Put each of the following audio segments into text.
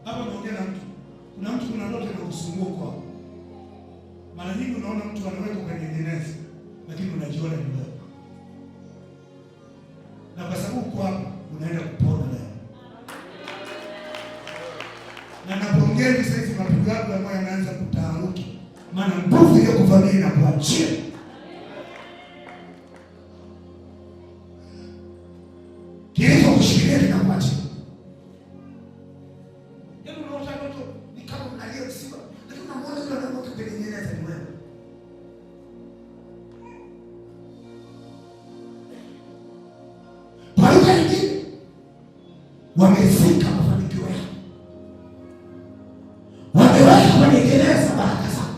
Hapa naongea na mtu. Kuna mtu kuna ndoto inakusumbua kwa. Mara nyingi unaona mtu anaweka kwenye jeneza, lakini unajiona ni wewe. Na kwa sababu uko hapa unaenda kupona leo. Na napoongea hivi sasa mapigo yako ya moyo yanaanza kutaharuki. Maana nguvu ile kuvamia inakuachia. Kitu kushikilia kinakuachia. Hebu unaona ndoto ni kama unalia msiba, lakini unamwona yule anayeondoka kwenye jeneza ni wewe. Kwa hiyo wengine wamefika mafanikio yao. Wameweka kwenye jeneza baraka zao.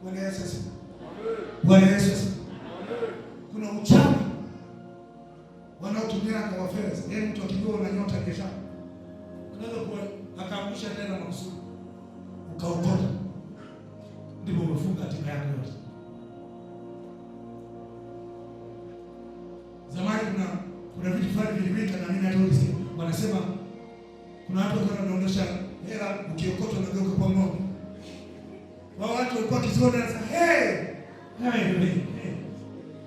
Bwana Yesu asifiwe. Bwana Yesu asifiwe. Kuna uchawi wanaotumia kwa fedha. Yeye mtu akijua una nyota kesha. Unaweza kuwa akaangusha tena makusudi. Ukaokota. Ndipo umefunga hatima yako yote. Zamani kuna vitu fulani vilivika na mimi hata ulisikia. Wanasema kuna watu wanaondosha hela ukiokota unageuka kwa ng'ombe. Wao watu walikuwa kiziona na sasa hey.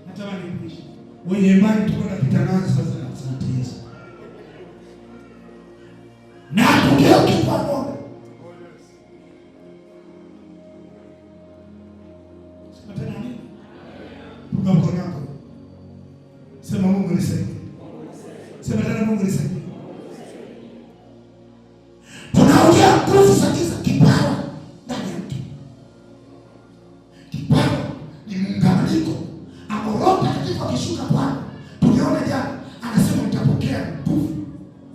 Natamani kuishi. Wenye imani tuko napita nazo sasa na asante Yesu. Na kugeuka kwa ng'ombe. Sema tena nini? Punga mkono wako. Sema Mungu nisaidie. Sema tena Mungu nisaidie. Tunaongea nguvu za giza, kipawa ndani ya mtu. Kipawa ni muunganiko ambao katika kishuka Bwana. Tuliona jana anasema mtapokea nguvu.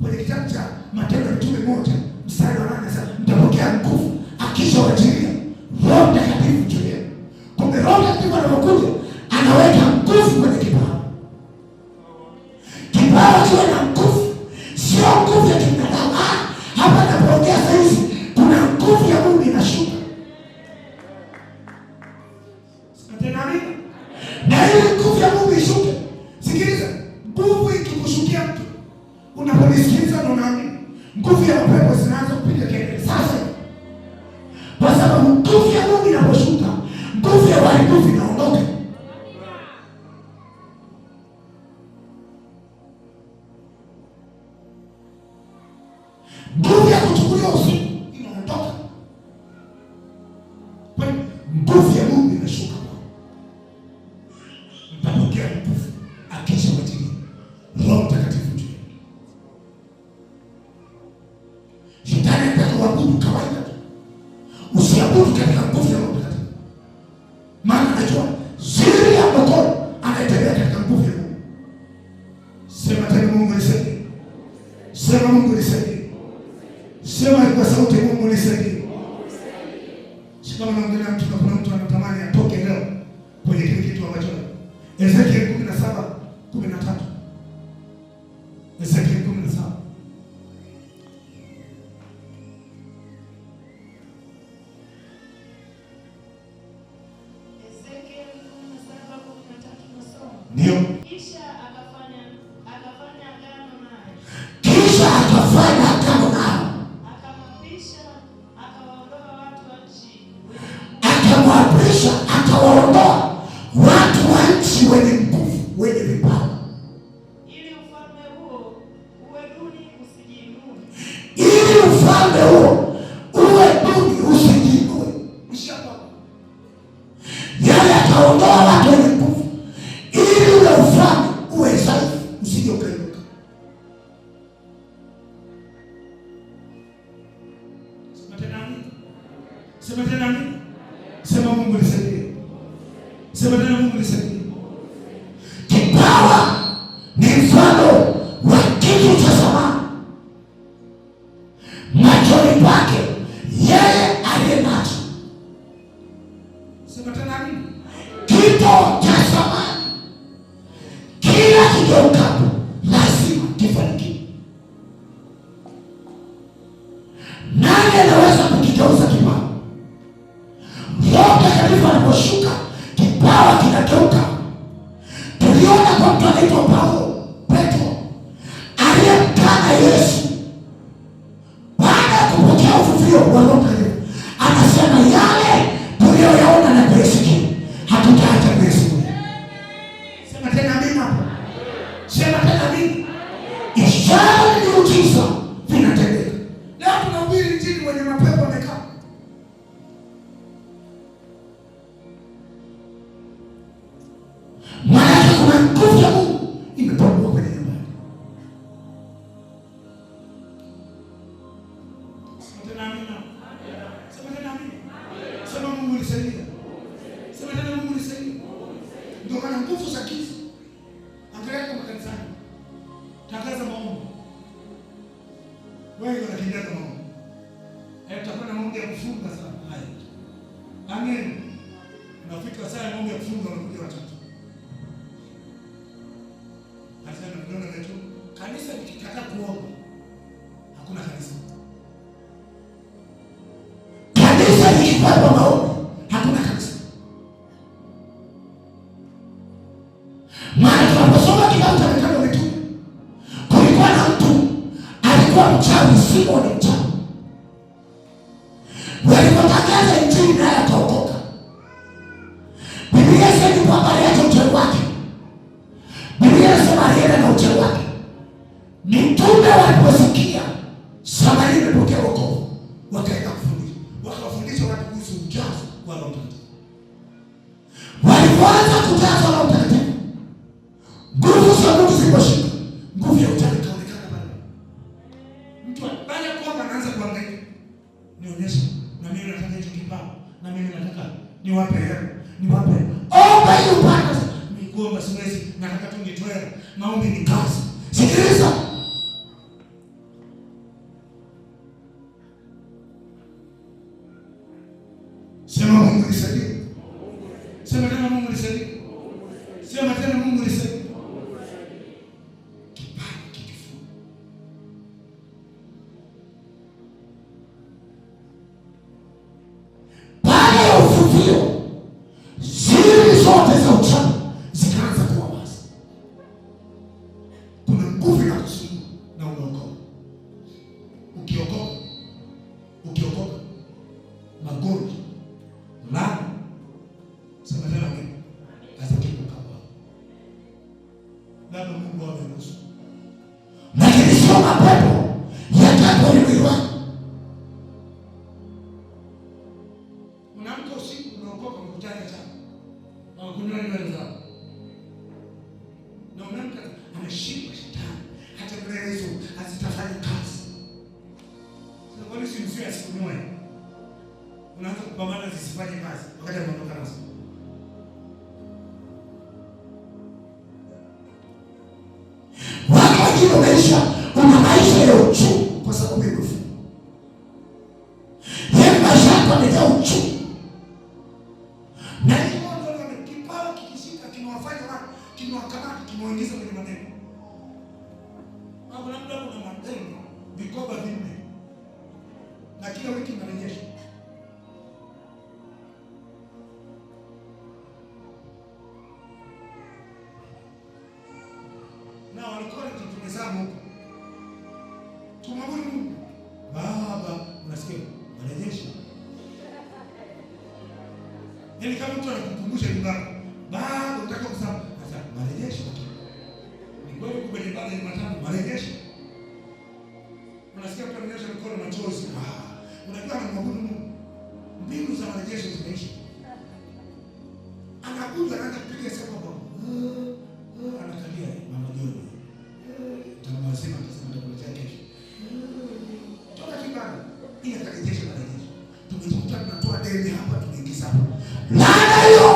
Kwenye kitabu cha Matendo ya Mitume 1 mstari wa 8 anasema mtapokea nguvu akishawajilia Roho Mtakatifu juu yenu. Kumbe Roho Mtakatifu anapokuja anaweka nguvu kwenye kipawa. Kipawa kiwe na nguvu, sio nguvu ya kibinadamu. Hapa napoongea sasa hivi kuna nguvu ya Mungu inashuka. Tena nini? Na ile nguvu ya Mungu ishuke. Sikiliza, nguvu ikikushukia mtu, unaponisikiliza na unaamini, nguvu ya mapepo zinaanza kupiga kelele. Sasa kwa sababu nguvu ya Mungu inaposhuka, nguvu ya uharibifu inaondoka. Nguvu ya kuchukulia usiku inaondoka. Kwa nguvu ya Mungu inashuka. Mtapokea nguvu akisha wajilia Roho Mtakatifu juu. Shetani atakuabudu kawaida. Usiabudu katika nguvu ya Roho Mtakatifu. Maana anajua siri ya mkono anatembea katika nguvu ya Mungu. Sema tena Mungu nisaidie. Sema Mungu nisaidie. Sema kwa sauti Mungu nisaidie. Shikama na mwingine mtu kuna mtu anatamani atoke leo kwenye kile kitu ambacho Ezekiel 17:13. Ezekiel 17. Ezekiel 17:13 nasoma. Ndio. Kisha akafanya agano naye. Kisha akafanya agano naye. Akamwapisha, akawaondoa watu wa nchi. Akamwapisha, akawaondoa watu wa nchi wenye nguvu, wenye vipawa. Ili ufalme huo uwe duni usijiinue. Ili ufalme huo uwe duni usijiinue. Mshapa. Yale ataondoa watu wenye nguvu. Ili ule ufalme uwe dhaifu usije ukainuka. Sema tena nini? Sema Mungu nisaidie. Sema tena Mungu nisaidie. Kipawa ni mfano wa kitu cha zamani. Machoni pake yeye aliye nacho. Sema tena nini? Kitu cha zamani. Kila kigeukapo lazima kifanikiwe. Nani anaweza kukigeuza kipawa? Roho Mtakatifu anaposhuka kipawa kinageuka. Tuliona kwa mtu anaitwa Paulo. Wewe unakimbia kama Mungu. Tutakuwa na maombi ya kufunga sana. Haya. Amen. Unafika saa ya maombi ya kufunga unakuja watatu. Hata na ndio wetu kanisa likikataa kuomba hakuna kanisa. Kanisa likipata maombi hakuna kanisa. Maana tunaposoma kitabu cha Matendo ya Mitume kulikuwa na mtu alikuwa mchawi, Simoni mchawi. Walipotangaza injili naye akaokoka. Biblia inasema kwamba aliacha uchawi wake. Biblia inasema alienda na uchawi wake. Mitume waliposikia Samaria imepokea wokovu, wakaenda kufundisha. Wakawafundisha watu kuhusu ujazo wa Roho Mtakatifu. Walipoanza kujazwa Roho Mtakatifu, nguvu za Mungu ziliposhika, nguvu ya uchawi ikaonekana pale. Mtu baada ya kuomba anaanza kuangalia. Nionyeshe na mimi nataka hicho kipawa, na mimi nataka niwape hela, niwape. Omba hiyo bwana. Kuomba siwezi, nataka tu nitoe. Maombi ni kazi. Sikiliza. Sema Mungu nisaidie. Sema tena Mungu nisaidie. Sema tena Mungu nisaidie. Kipawa kikifu. Baada ya uvuvio, siri zote za uchawi zikaanza kuwa wazi. Kuna nguvu ya kusumu na unaokoka. Ukiokoka magonjwa na sema tena mimi azikikuka kwa labda Mungu ameruhusu, lakini sio mapepo yatakayoiwa. Unaamka usiku unaokoka mkutano chako au kunywa nywele zako na unaamka ameshikwa shetani, hata mbele hizo hazitafanya kazi. Sasa kwa nini simsio asikunyoe? Unaanza kupambana zisifanye kazi wakati unaondoka nazo. Wakati unaisha una maisha ya uchungu kwa sababu ya nguvu. Yeye maisha yako yamejaa uchungu. Na hiyo ndio kipawa kikishika kinawafanya watu, kinawakamata, kinawaingiza kwenye maneno. Hapo labda kuna maneno vikoba vinne. Na kila wiki mnarejesha. Na walikuwa tumezamu huko. Tumwamuru Mungu. Baba, unasikia? Marejesho. Yaani kama mtu anakukumbusha nyumbani, baba unataka kusema, sasa marejesho. Ni kweli kubali baada ya matano marejesho. Unasikia mtu ananyosha mkono machozi. Unajua anamwabudu Mungu. Mbinu za marejesho zimeisha. Anakuja anaanza kupiga hesabu hapo. Anakalia mama Joni. Tunamwasema tutakuletea kesho. Toka kibali ili karejesho marejesho. Tumejikuta tunatoa deni hapa tunaingiza hapa. Laana hiyo.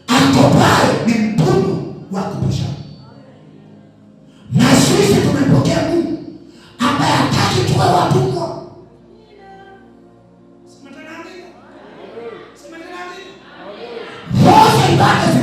Akopaye ni mtumwa wa kupisha. Na sisi tumepokea Mungu ambaye hataki tuwe watumwa. Sema tena amina. Sema tena amina. Ibada